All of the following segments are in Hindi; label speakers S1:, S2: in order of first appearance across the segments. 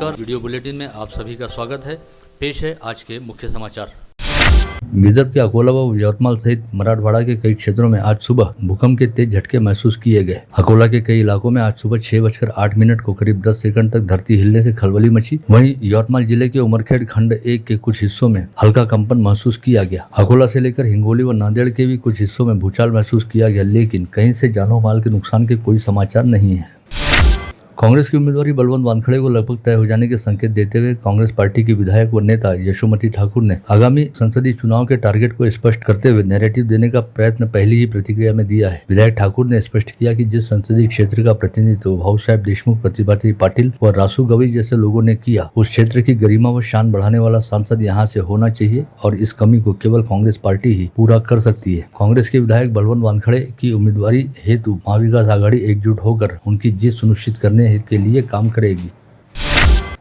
S1: नमस्कार, वीडियो बुलेटिन में आप सभी का स्वागत है। पेश है आज के मुख्य समाचार। विदर्भ के अकोला व यवतमाल सहित मराठवाड़ा के कई क्षेत्रों में आज सुबह भूकंप के तेज झटके महसूस किए गए। अकोला के कई इलाकों में आज सुबह 6:08 को करीब 10 सेकंड तक धरती हिलने से खलबली मची। वहीं यवतमाल जिले के उमरखेड़ खंड 1 के कुछ हिस्सों में हल्का कंपन महसूस किया गया। अकोला से लेकर हिंगोली व नांदेड़ के भी कुछ हिस्सों में भूचाल महसूस किया गया, लेकिन कहीं से जानो माल के नुकसान के कोई समाचार नहीं है। कांग्रेस की उम्मीदवारी बलवंत वानखड़े को लगभग तय हो जाने के संकेत देते हुए कांग्रेस पार्टी की विधायक व नेता यशोमती ठाकुर ने आगामी संसदीय चुनाव के टारगेट को स्पष्ट करते हुए नैरेटिव देने का प्रयत्न पहली ही प्रतिक्रिया में दिया है। विधायक ठाकुर ने स्पष्ट किया कि जिस संसदीय क्षेत्र का प्रतिनिधित्व भाऊ साहेब देशमुख, प्रतिभाती पाटिल व रासू गवई जैसे लोगों ने किया, उस क्षेत्र की गरिमा व शान बढ़ाने वाला सांसद यहाँ से होना चाहिए और इस कमी को केवल कांग्रेस पार्टी ही पूरा कर सकती है। कांग्रेस के विधायक बलवंत वानखड़े की उम्मीदवारी हेतु महाविकास आघाड़ी एकजुट होकर उनकी जीत सुनिश्चित करने के लिए काम करेगी।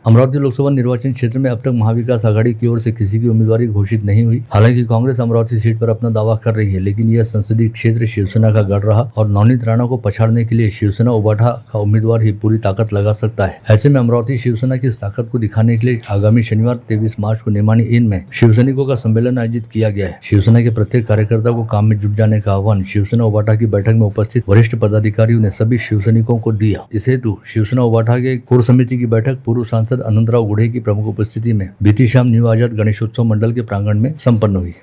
S1: अमरावती लोकसभा निर्वाचन क्षेत्र में अब तक महाविकास आघाड़ी की ओर से किसी की उम्मीदवारी घोषित नहीं हुई। हालांकि कांग्रेस अमरावती सीट पर अपना दावा कर रही है, लेकिन यह संसदीय क्षेत्र शिवसेना का गढ़ रहा और नवनीत राणा को पछाड़ने के लिए शिवसेना उबाठा का उम्मीदवार ही पूरी ताकत लगा सकता है। ऐसे में अमरावती शिवसेना की ताकत को दिखाने के लिए आगामी शनिवार 23 मार्च को निमानी इन में शिवसैनिकों का सम्मेलन आयोजित किया गया है। शिवसेना के प्रत्येक कार्यकर्ता को काम में जुट जाने का आह्वान शिवसेना उबाठा की बैठक में उपस्थित वरिष्ठ पदाधिकारियों ने सभी शिवसैनिकों को दिया। इस हेतु शिवसेना उबाठा के कोर समिति की बैठक पूर्व सांसद अनंतराव गुड़े की प्रमुख उपस्थिति में बीती शाम न्यू आजाद गणेशोत्सव मंडल के प्रांगण में संपन्न हुई।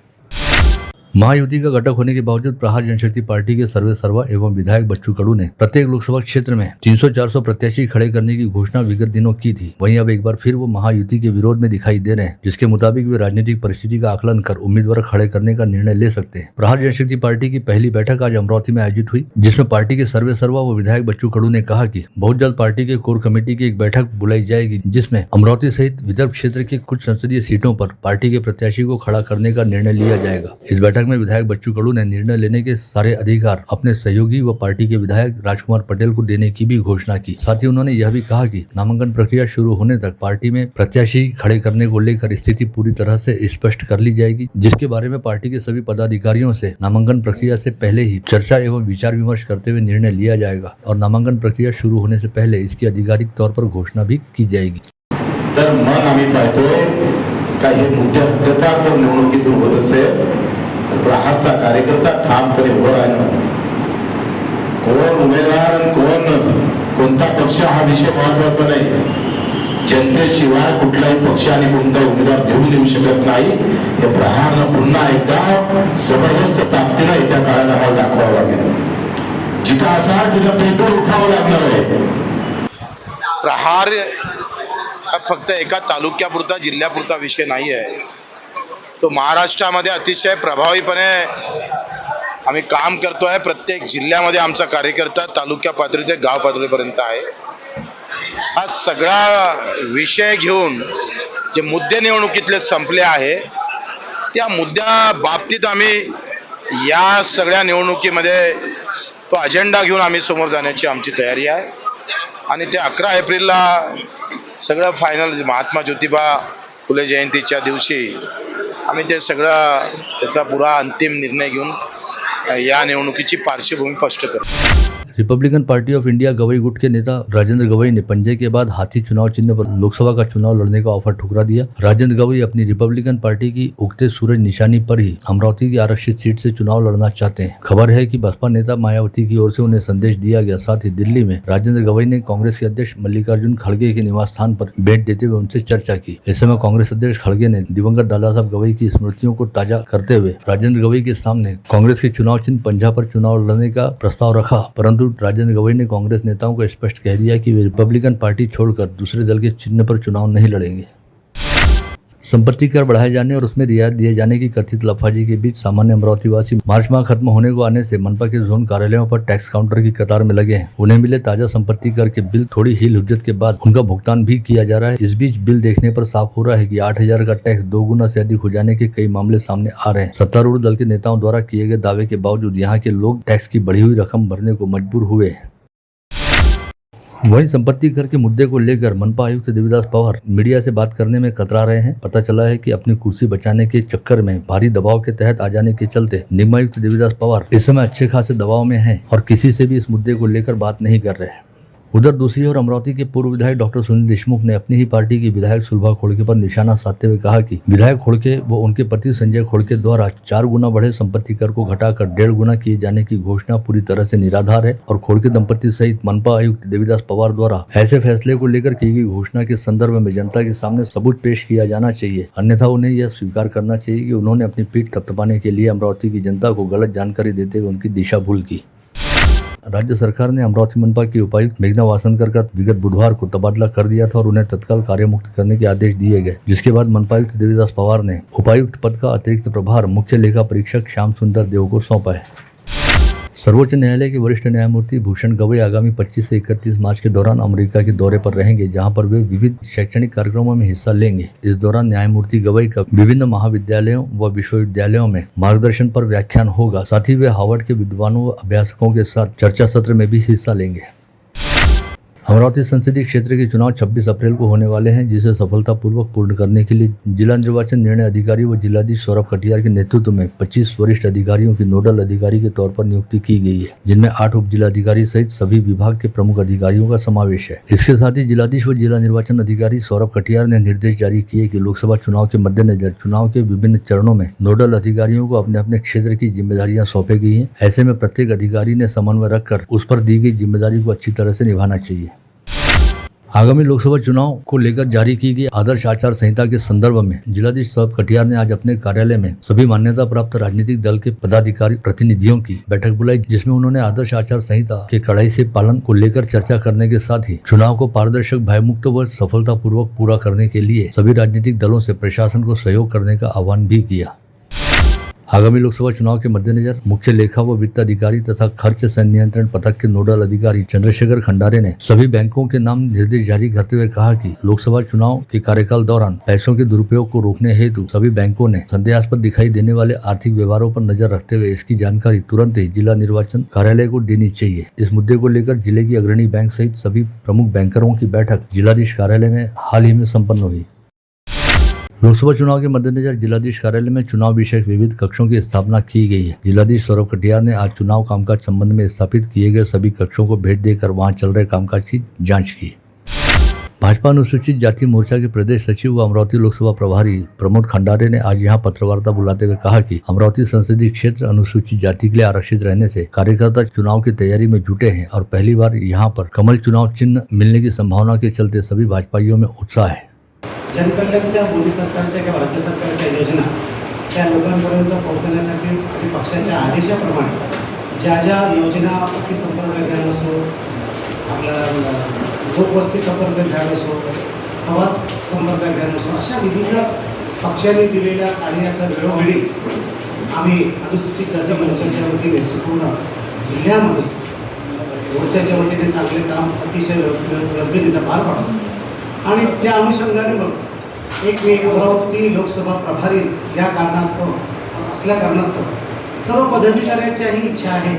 S1: महायुति का घटक होने के बावजूद प्रहार जनशक्ति पार्टी के सर्वेसर्वा एवं विधायक बच्चू कडू ने प्रत्येक लोकसभा क्षेत्र में 300-400 प्रत्याशी खड़े करने की घोषणा विगत दिनों की थी। वहीं अब एक बार फिर वो महायुति के विरोध में दिखाई दे रहे हैं, जिसके मुताबिक वे राजनीतिक परिस्थिति का आकलन कर उम्मीदवार खड़े करने का निर्णय ले सकते हैं। प्रहार जनशक्ति पार्टी की पहली बैठक आज अमरावती में आयोजित हुई, जिसमें पार्टी के सर्वेसर्वा व विधायक बच्चू कडू ने कहा कि बहुत जल्द पार्टी के कोर कमेटी की एक बैठक बुलाई जाएगी, जिसमें अमरावती सहित विदर्भ क्षेत्र के कुछ संसदीय सीटों पर पार्टी के प्रत्याशी को खड़ा करने का निर्णय लिया जाएगा। इस बैठक में विधायक बच्चू ने निर्णय लेने के सारे अधिकार अपने सहयोगी व पार्टी के विधायक राजकुमार पटेल को देने की भी घोषणा की। साथ ही उन्होंने यह भी कहा कि नामांकन प्रक्रिया शुरू होने तक पार्टी में प्रत्याशी खड़े करने को लेकर स्थिति पूरी तरह से स्पष्ट कर ली जाएगी, जिसके बारे में पार्टी के सभी पदाधिकारियों से नामांकन प्रक्रिया से पहले ही चर्चा एवं विचार विमर्श करते हुए निर्णय लिया जाएगा और नामांकन प्रक्रिया शुरू होने से पहले इसकी आधिकारिक तौर पर घोषणा भी की जाएगी।
S2: तर मग आम्ही पाहतोय काही मुद्दे हद्दपार जर निवडणुकीत होत असेल तर प्रहारचा कार्यकर्ता ठामपणे उभं राहिला। कोण उमेदवार कोणता पक्ष हा विषय महत्वाचा नाही, जनतेशिवाय कुठलाही पक्ष आणि कोणता उमेदवार घेऊन येऊ शकत नाही। हे प्रहारनं पुन्हा एकदा जबरदस्त ताकदीनं येत्या काळात आम्हाला दाखवावं लागेल। जिथं असा तिथं पेटून उठावं लागणार आहे।
S3: प्रहार हा फक्त एका तालुक्यापुरता जिल्ह्यापुरता विषय नाही आहे, तो महाराष्ट्रामध्ये अतिशय प्रभावीपणे आम्ही काम करतोय। प्रत्येक जिल्ह्यामध्ये आमचा कार्यकर्ता तालुक्या पातळी ते गाव पातळीपर्यंत आहे। हा सगळा विषय घेऊन जे मुद्दे निवडणुकीतले संपले आहे, त्या मुद्द्या बाबतीत आम्ही या सगळ्या निवडणुकीमध्ये तो अजेंडा घेऊन आम्ही समोर जाण्याची आमची तयारी आहे आणि ते 11 एप्रिलला सगळं फायनल महात्मा ज्योतिबा फुले जयंतीच्या दिवशी आम्ही ते सगळं त्याचा पुरा अंतिम निर्णय घेऊन या निवडणुकीची पार्श्वभूमी स्पष्ट करू।
S1: Republican party of India Gavai गुट के नेता राजेंद्र गवई ने पंजे के बाद हाथी चुनाव चिन्ह पर लोकसभा का चुनाव लड़ने का ऑफर ठुकरा दिया। राजेंद्र गवई अपनी रिपब्लिकन पार्टी की उगते सूरज निशानी पर ही अमरावती की आरक्षित सीट से चुनाव लड़ना चाहते हैं। खबर है कि बसपा नेता मायावती की ओर से उन्हें संदेश दिया गया। साथ ही दिल्ली में राजेंद्र गवई ने कांग्रेस के अध्यक्ष मल्लिकार्जुन खड़गे के निवास स्थान पर भेंट देते हुए उनसे चर्चा की। इस समय कांग्रेस अध्यक्ष खड़गे ने दिवंगत दादा साहब गवई की स्मृतियों को ताजा करते हुए राजेंद्र गवई के सामने कांग्रेस के चुनाव चिन्ह पंजा पर चुनाव लड़ने का प्रस्ताव रखा, परंतु राजेंद्र गवई ने कांग्रेस नेताओं को स्पष्ट कह दिया कि वे रिपब्लिकन पार्टी छोड़कर दूसरे दल के चिन्ह पर चुनाव नहीं लड़ेंगे। संपत्ति कर बढ़ाए जाने और उसमें रियायत दिए जाने की कथित लफाजी के बीच सामान्य अमरावती वासी मार्च माह खत्म होने को आने से मनपा के जोन कार्यालयों पर टैक्स काउंटर की कतार में लगे हैं। उन्हें मिले ताजा संपत्ति कर के बिल थोड़ी हील हुज्जत के बाद उनका भुगतान भी किया जा रहा है। इस बीच बिल देखने पर साफ हो रहा है कि 8,000 का टैक्स 2 गुना से अधिक हो जाने के कई मामले सामने आ रहे हैं। सत्तारूढ़ दल के नेताओं द्वारा किए गए दावे के बावजूद यहाँ के लोग टैक्स की बढ़ी हुई रकम भरने को मजबूर हुए हैं। वहीं संपत्ति कर के मुद्दे को लेकर मनपा आयुक्त देवीदास पवार मीडिया से बात करने में कतरा रहे हैं। पता चला है कि अपनी कुर्सी बचाने के चक्कर में भारी दबाव के तहत आ जाने के चलते निगमायुक्त देवीदास पवार इस समय अच्छे खासे दबाव में हैं और किसी से भी इस मुद्दे को लेकर बात नहीं कर रहे हैं। उधर दूसरी ओर अमरावती के पूर्व विधायक डॉक्टर सुनील देशमुख ने अपनी ही पार्टी की विधायक सुलभा खोड़के पर निशाना साधते हुए कहा कि विधायक खोड़के व उनके पति संजय खोड़के द्वारा 4 गुना बढ़े संपत्ति कर को घटाकर 1.5 गुना किए जाने की घोषणा पूरी तरह से निराधार है और खोड़के दंपति सहित मनपा आयुक्त देवीदास पवार द्वारा ऐसे फैसले को लेकर की गई घोषणा के संदर्भ में जनता के सामने सबूत पेश किया जाना चाहिए, अन्यथा उन्हें यह स्वीकार करना चाहिए कि उन्होंने अपनी पीठ थपथपाने के लिए अमरावती की जनता को गलत जानकारी देते हुए उनकी दिशा भूल की। राज्य सरकार ने अमरावती मनपा की उपायुक्त मेघना वासनकर का विगत बुधवार को तबादला कर दिया था और उन्हें तत्काल कार्यमुक्त करने के आदेश दिए गए, जिसके बाद मनपायुक्त देवीदास पवार ने उपायुक्त पद का अतिरिक्त प्रभार मुख्य लेखा परीक्षक श्याम सुंदर देव को सौंपा है। सर्वोच्च न्यायालय के वरिष्ठ न्यायमूर्ति भूषण गवई आगामी 25 से 31 मार्च के दौरान अमेरिका के दौरे पर रहेंगे, जहां पर वे विविध शैक्षणिक कार्यक्रमों में हिस्सा लेंगे। इस दौरान न्यायमूर्ति गवई का विभिन्न महाविद्यालयों व विश्वविद्यालयों में मार्गदर्शन पर व्याख्यान होगा। साथ ही वे हार्वर्ड के विद्वानों व अभ्यासकों के साथ चर्चा सत्र में भी हिस्सा लेंगे। अमरावती संसदीय क्षेत्र के चुनाव 26 अप्रैल को होने वाले हैं, जिसे सफलतापूर्वक पूर्ण करने के लिए जिला निर्वाचन निर्णय अधिकारी व जिलाधीश सौरभ कटियार के नेतृत्व में 25 वरिष्ठ अधिकारियों की नोडल अधिकारी के तौर पर नियुक्ति की गई है, जिनमें 8 उप जिलाधिकारी सहित सभी विभाग के प्रमुख अधिकारियों का समावेश है। इसके साथ ही जिलाधीश व जिला निर्वाचन अधिकारी सौरभ कटियार ने निर्देश जारी किए कि लोकसभा चुनाव के मद्देनजर चुनाव के विभिन्न चरणों में नोडल अधिकारियों को अपने अपने क्षेत्र की जिम्मेदारियां सौंपी गई हैं। ऐसे में प्रत्येक अधिकारी ने समन्वय रखकर उस पर दी गई जिम्मेदारी को अच्छी तरह से निभाना चाहिए। आगामी लोकसभा चुनाव को लेकर जारी की गई आदर्श आचार संहिता के संदर्भ में जिलाधीश सौरभ कटियार ने आज अपने कार्यालय में सभी मान्यता प्राप्त राजनीतिक दल के पदाधिकारी प्रतिनिधियों की बैठक बुलाई, जिसमें उन्होंने आदर्श आचार संहिता के कड़ाई से पालन को लेकर चर्चा करने के साथ ही चुनाव को पारदर्शक, भयमुक्त व सफलतापूर्वक पूरा करने के लिए सभी राजनीतिक दलों से प्रशासन को सहयोग करने का आह्वान भी किया। आगामी लोकसभा चुनाव के मद्देनजर मुख्य लेखा व वित्त अधिकारी तथा खर्च संनियंत्रण पथक के नोडल अधिकारी चंद्रशेखर खंडारे ने सभी बैंकों के नाम निर्देश जारी करते हुए कहा कि लोकसभा चुनाव के कार्यकाल दौरान पैसों के दुरुपयोग को रोकने हेतु सभी बैंकों ने संदेहास्पद दिखाई देने वाले आर्थिक व्यवहारों पर नजर रखते हुए इसकी जानकारी तुरंत ही जिला निर्वाचन कार्यालय को देनी चाहिए। इस मुद्दे को लेकर जिले की अग्रणी बैंक सहित सभी प्रमुख बैंकरों की बैठक जिलाधीश कार्यालय में हाल ही में संपन्न हुई। लोकसभा चुनाव के मद्देनजर जिलाधीश कार्यालय में चुनाव विषयक विविध कक्षों की स्थापना की गई है। जिलाधीश सौरभ कटियार ने आज चुनाव कामकाज संबंध में स्थापित किए गए सभी कक्षों को भेंट देकर वहां चल रहे कामकाज की जांच की। भाजपा अनुसूचित जाति मोर्चा के प्रदेश सचिव व अमरावती लोकसभा प्रभारी प्रमोद खंडारे ने आज यहां पत्रवार्ता बुलाते हुए कहा कि अमरावती संसदीय क्षेत्र अनुसूचित जाति के लिए आरक्षित रहने से कार्यकर्ता चुनाव की तैयारी में जुटे हैं और पहली बार यहां पर कमल चुनाव चिन्ह मिलने की संभावना के चलते सभी भाजपाइयों में उत्साह है।
S4: जनकल्याणच्या मोदी सरकारच्या किंवा राज्य सरकारच्या योजना त्या लोकांपर्यंत पोहोचण्यासाठी आणि पक्षाच्या आदेशाप्रमाणे ज्या ज्या योजना वस्ती संपर्क अभियान असो, आपला लोकवस्ती संपर्क अभियान असो, प्रवास संपर्क अभियान असो, अशा विविध पक्षांनी दिलेल्या कार्याचा वेळोवेळी आम्ही अनुसूचित जाती मोर्चाच्या वतीने संपूर्ण जिल्ह्यामध्ये मोर्चाच्या वतीने चांगले काम अतिशय योग्यरित्या पार पाडतो आणि त्या अनुषंगाने मग एक मी अमरावती लोकसभा प्रभारी या कारणास्तव सर्व पदाधिकाऱ्यांच्याही इच्छा आहे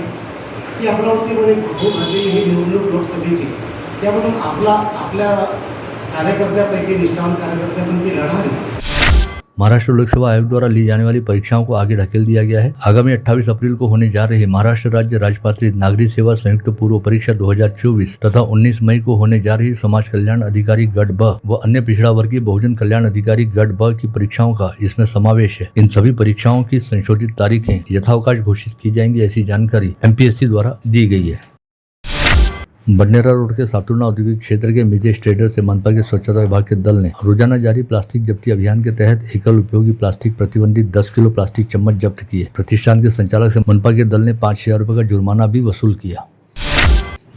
S4: की अमरावतीमध्ये होऊ घातलेली ही निवडणूक लोकसभेची त्यामधून आपल्या कार्यकर्त्यापैकी निष्ठावान कार्यकर्त्यांपैकी लढावी।
S1: महाराष्ट्र लोकसभा आयोग द्वारा ली जाने वाली परीक्षाओं को आगे ढकेल दिया गया है। आगामी 28 अप्रैल को होने जा रही महाराष्ट्र राज्य राजपात्रित नागरिक सेवा संयुक्त पूर्व परीक्षा 2024 तथा 19 मई को होने जा रही समाज कल्याण अधिकारी गढ़ ब व अन्य पिछड़ा वर्गीय बहुजन कल्याण अधिकारी गढ़ ब की परीक्षाओं का इसमें समावेश है। इन सभी परीक्षाओं की संशोधित तारीखें यथावकाश घोषित की जाएंगी, ऐसी जानकारी MPSC द्वारा दी गई है। बडनेरा रोड के सातुर्ना औद्योगिक क्षेत्र के मिजेश ट्रेडर से मनपा के स्वच्छता विभाग के दल ने रोजाना जारी प्लास्टिक जब्ती अभियान के तहत एकल उपयोगी प्लास्टिक प्रतिबंधित 10 किलो प्लास्टिक चम्मच जब्त किए। प्रतिष्ठान के संचालक से मनपा के दल ने 5,000 रुपए का जुर्माना भी वसूल किया।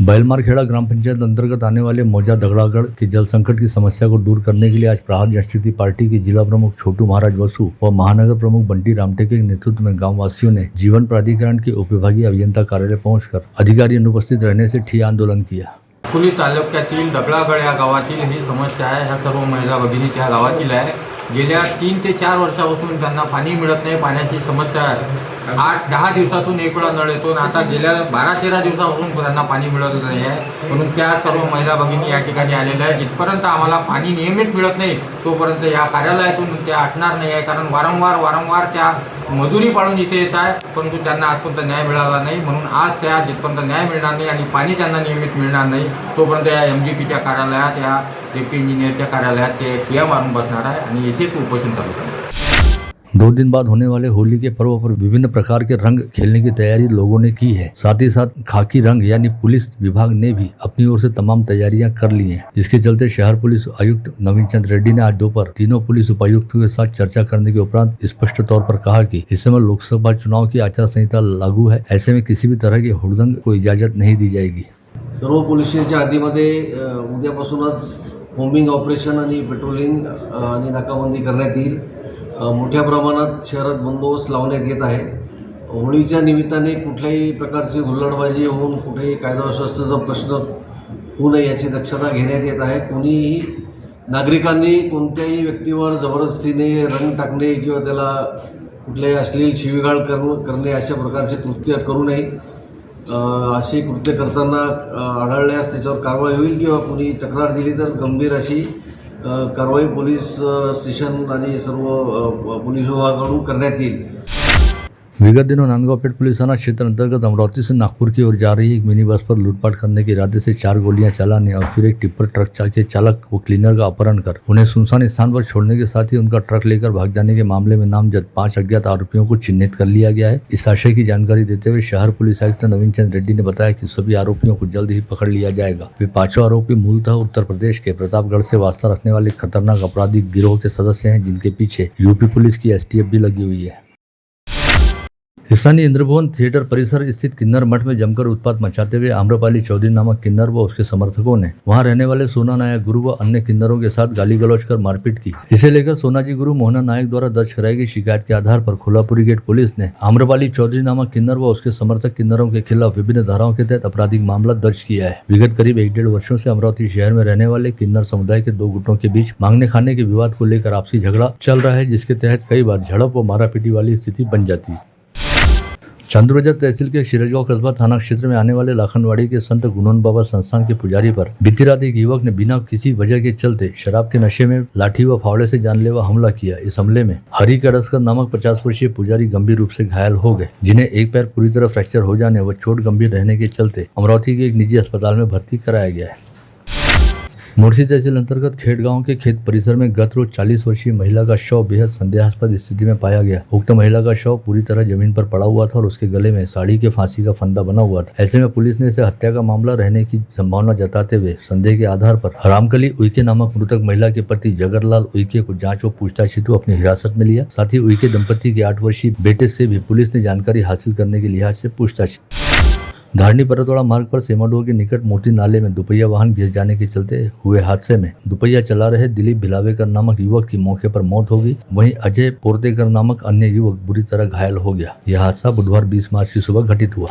S1: बैलमारखेड़ा ग्राम पंचायत अंतर्गत आने वाले मौजा दगड़ागढ़ के जल संकट की समस्या को दूर करने के लिए आज प्रहार जनशक्ति पार्टी के जिला प्रमुख छोटू महाराज वसु और महानगर प्रमुख बंटी रामटेके के नेतृत्व में गांव वासियों ने जीवन प्राधिकरण के उपविभागीय अभियंता कार्यालय पहुंचकर अधिकारी अनुपस्थित रहने से ठिय्या आंदोलन किया।
S5: अकोली तालुक्यातील दगडागड या गावातील ही समस्या आहे। ह्या सर्व महिला भगिनी त्या गावातील आहे। गेल्या 3 ते 4 वर्षापासून त्यांना पाणी मिळत नाही, पाण्याची समस्या आहे 8-10 दिवसातून एक वेळा नळ येतो आणि आता गेल्या 12-13 दिवसापासून त्यांना पाणी मिळत नाही आहे. म्हणून त्या सर्व महिला भगिनी या ठिकाणी आलेल्या आहेत. जिथपर्यंत आम्हाला पाणी नियमित मिळत नाही तोपर्यंत या कार्यालयातून त्या हटणार नाही आहे, कारण वारंवार त्या मजुरी पाळून इथे येत आहे, परंतु त्यांना आजपर्यंत न्याय मिळाला नाही. म्हणून आज त्या जिथपर्यंत न्याय मिळणार नाही आणि पाणी त्यांना नियमित मिळणार नाही तोपर्यंत या MGPच्या कार्यालयात, या डेप्टी इंजिनियरच्या कार्यालयात ते ठिय्या मारून बसणार आहे आणि येथेच उपोषण चालू करणार.
S1: 2 दिन बाद होने वाले होली के पर्व पर विभिन्न प्रकार के रंग खेलने की तैयारी लोगों ने की है। साथ ही साथ खाकी रंग यानी पुलिस विभाग ने भी अपनी ओर से तमाम तैयारियां कर ली हैं, जिसके चलते शहर पुलिस आयुक्त नवीन चंद रेड्डी ने आज दोपहर तीनों पुलिस उपायुक्तों के साथ चर्चा करने के उपरांत स्पष्ट तौर पर कहा कि इस समय लोकसभा चुनाव की आचार संहिता लागू है, ऐसे में किसी भी तरह के हुड़दंग को इजाजत नहीं दी जाएगी।
S6: सर्व पोलीस स्टेशनच्या हद्दीमध्ये उद्यापासूनच होमिंग ऑपरेशन आणि पेट्रोलिंग आणि नाकाबंदी करण्यात येईल. मोठ्या प्रमाणात शहरात बंदोबस्त लावण्यात येत आहे. होळीच्या निमित्ताने कुठल्याही प्रकारची हुल्लडबाजी होऊन कुठेही कायदा व सुव्यवस्थेचा प्रश्न होऊ नये याची दक्षता घेण्यात येत आहे. कोणीही नागरिकांनी कोणत्याही व्यक्तीवर जबरदस्तीने रंग टाकणे किंवा त्याला कुठल्याही अश्लील शिवीगाळ करणे अशा प्रकारचे कृत्य करू नये. असे कृत्य करताना आढळल्यास त्याच्यावर कारवाई होईल किंवा कोणी तक्रार दिली तर गंभीर अशी कारवाई पोलीस स्टेशन आणि सर्व पोलीस विभागाकडून करण्यात येईल.
S1: विगत दिनों नांदगांवपेट पुलिस थाना क्षेत्र अंतर्गत अमरावती से नागपुर की ओर जा रही एक मिनी बस पर लूटपाट करने के इरादे से 4 गोलियां चलाने और फिर एक टिप्पर ट्रक के चालक व क्लीनर का अपहरण कर उन्हें सुनसान स्थान पर छोड़ने के साथ ही उनका ट्रक लेकर भाग जाने के मामले में नामजद 5 अज्ञात आरोपियों को चिन्हित कर लिया गया है। इस आशय की जानकारी देते हुए शहर पुलिस आयुक्त नवीन चंद रेड्डी ने बताया कि सभी आरोपियों को जल्द ही पकड़ लिया जाएगा। वे 5 आरोपी मूलतः उत्तर प्रदेश के प्रतापगढ़ से वास्ता रखने वाले खतरनाक आपराधिक गिरोह के सदस्य हैं, जिनके पीछे यूपी पुलिस की STF भी लगी हुई है। स्थानीय इंद्रभुवन थिएटर परिसर स्थित किन्नर मठ में जमकर उत्पात मचाते हुए आम्रपाली चौधरी नामक किन्नर व उसके समर्थकों ने वहां रहने वाले सोना नायक गुरु व अन्य किन्नरों के साथ गाली गलौज कर मारपीट की। इसे लेकर सोनाजी गुरु मोहना नायक द्वारा दर्ज कराई गई शिकायत के आधार पर खोलापुरी गेट पुलिस ने आम्रपाली चौधरी नामक किन्नर व उसके समर्थक किन्नरों के खिलाफ विभिन्न धाराओं के तहत आपराधिक मामला दर्ज किया है। विगत करीब 1-1.5 वर्षों से अमरावती शहर में रहने वाले किन्नर समुदाय के 2 गुटों के बीच मांगने खाने के विवाद को लेकर आपसी झगड़ा चल रहा है, जिसके तहत कई बार झड़प व मारापीटी वाली स्थिति बन जाती है। चांदुरजा तहसील के शिरजगांव कस्बा थाना क्षेत्र में आने वाले लाखनवाड़ी के संत गुणवन बाबा संस्थान के पुजारी पर बीती रात एक युवक ने बिना किसी वजह के चलते शराब के नशे में लाठी व फावड़े से जानलेवा हमला किया। इस हमले में हरि कड़स्कर नामक 50 वर्षीय पुजारी गंभीर रूप से घायल हो गए, जिन्हें एक पैर पूरी तरह फ्रैक्चर हो जाने व चोट गंभीर रहने के चलते अमरावती के एक निजी अस्पताल में भर्ती कराया गया है। मुर्सी तहसील अंतर्गत खेड़ गांव के खेत परिसर में गत रोज 40 वर्षीय महिला का शव बेहद संदेहास्पद स्थिति में पाया गया। उक्त महिला का शव पूरी तरह जमीन पर पड़ा हुआ था और उसके गले में साड़ी के फांसी का फंदा बना हुआ था। ऐसे में पुलिस ने इसे हत्या का मामला रहने की संभावना जताते हुए संदेह के आधार पर रामकली उइके नामक मृतक महिला के पति जगरलाल उइके को जांच व पूछताछ हेतु अपनी हिरासत में लिया। साथ ही उइके दंपति के 8 वर्षीय बेटे से भी पुलिस ने जानकारी हासिल करने के लिहाज से पूछताछ। धारनी परतवाड़ा मार्ग पर सेमाडोह के निकट मोती नाले में दुपहिया वाहन गिर जाने के चलते हुए हादसे में दुपहिया चला रहे दिलीप भिलावेकर नामक युवक की मौके पर मौत हो गई। वहीं अजय पोर्तेकर नामक अन्य युवक बुरी तरह घायल हो गया। यह हादसा बुधवार 20 मार्च की सुबह घटित हुआ।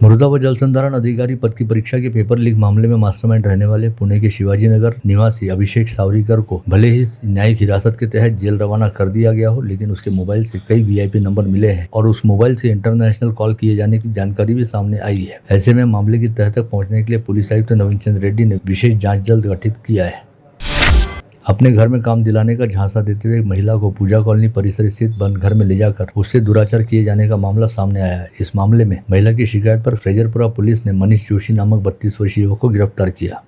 S1: मृदा व जल संधारण अधिकारी पद की परीक्षा के पेपर लीक मामले में मास्टरमाइंड रहने वाले पुणे के शिवाजी नगर निवासी अभिषेक सावरीकर को भले ही न्यायिक हिरासत के तहत जेल रवाना कर दिया गया हो, लेकिन उसके मोबाइल से कई VIP नंबर मिले हैं और उस मोबाइल से इंटरनेशनल कॉल किए जाने की जानकारी भी सामने आई है। ऐसे में मामले की तह तक पहुंचने के लिए पुलिस आयुक्त नवीन चंद रेड्डी ने विशेष जाँच दल गठित किया है। अपने घर में काम दिलाने का झांसा देते हुए एक महिला को पूजा कॉलोनी परिसर स्थित बंद घर में ले जाकर उससे दुराचार किए जाने का मामला सामने आया है। इस मामले में महिला की शिकायत पर फ्रेजरपुरा पुलिस ने मनीष जोशी नामक 32 वर्षीय युवक को गिरफ्तार किया।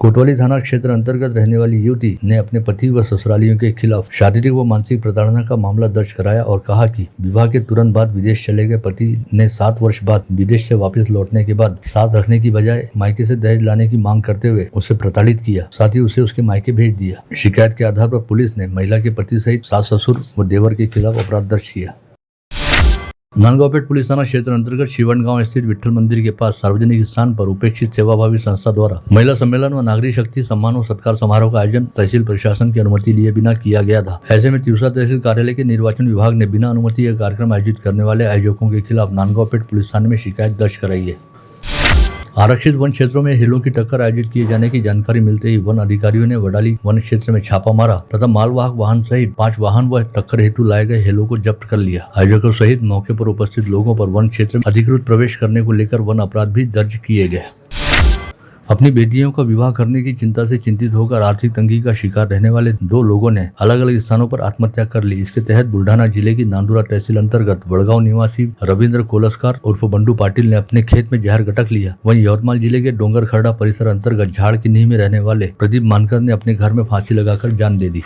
S1: कोतवाली थाना क्षेत्र अंतर्गत रहने वाली युवती ने अपने पति व ससुरालियों के खिलाफ शारीरिक व मानसिक प्रताड़ना का मामला दर्ज कराया और कहा कि विवाह के तुरंत बाद विदेश चले गए पति ने 7 वर्ष बाद विदेश से वापस लौटने के बाद साथ रखने की बजाय मायके से दहेज लाने की मांग करते हुए उसे प्रताड़ित किया, साथ ही उसे उसके मायके भेज दिया। शिकायत के आधार पर पुलिस ने महिला के पति सहित सास ससुर व देवर के खिलाफ अपराध दर्ज किया। नांदगांवपेट पुलिस थाना क्षेत्र अंतर्गत शिवन गांव स्थित विठल मंदिर के पास सार्वजनिक स्थान पर उपेक्षित सेवाभावी संस्था द्वारा महिला सम्मेलन व नागरिक शक्ति सम्मान व सत्कार समारोह का आयोजन तहसील प्रशासन की अनुमति लिए बिना किया गया था। ऐसे में तिवसा तहसील कार्यालय के निर्वाचन विभाग ने बिना अनुमति यह कार्यक्रम आयोजित करने वाले आयोजकों के खिलाफ नांदगांवपेट पुलिस थाने में शिकायत दर्ज कराई है। आरक्षित वन क्षेत्रों में हिलों की टक्कर आयोजित किए जाने की जानकारी मिलते ही वन अधिकारियों ने वडाली वन क्षेत्र में छापा मारा तथा मालवाहक वाहन सहित 5 वाहन व टक्कर हेतु लाए गए हिलों को जब्त कर लिया। आयोजकों सहित मौके पर उपस्थित लोगों पर वन क्षेत्र में अधिकृत प्रवेश करने को लेकर वन अपराध भी दर्ज किए गए। अपनी बेटियों का विवाह करने की चिंता से चिंतित होकर आर्थिक तंगी का शिकार रहने वाले 2 लोगों ने अलग अलग स्थानों पर आत्महत्या कर ली। इसके तहत बुल्ढाना जिले की नांदुरा तहसील अंतर्गत वडगांव निवासी रविंद्र कोलस्कार उर्फ बंडू पाटिल ने अपने खेत में जहर गटक लिया। वहीं यवतमाल जिले के डोंगर खरड़ा परिसर अंतर्गत झाड़ की नींव में रहने वाले प्रदीप मानकर ने अपने घर में फांसी लगाकर जान दे दी।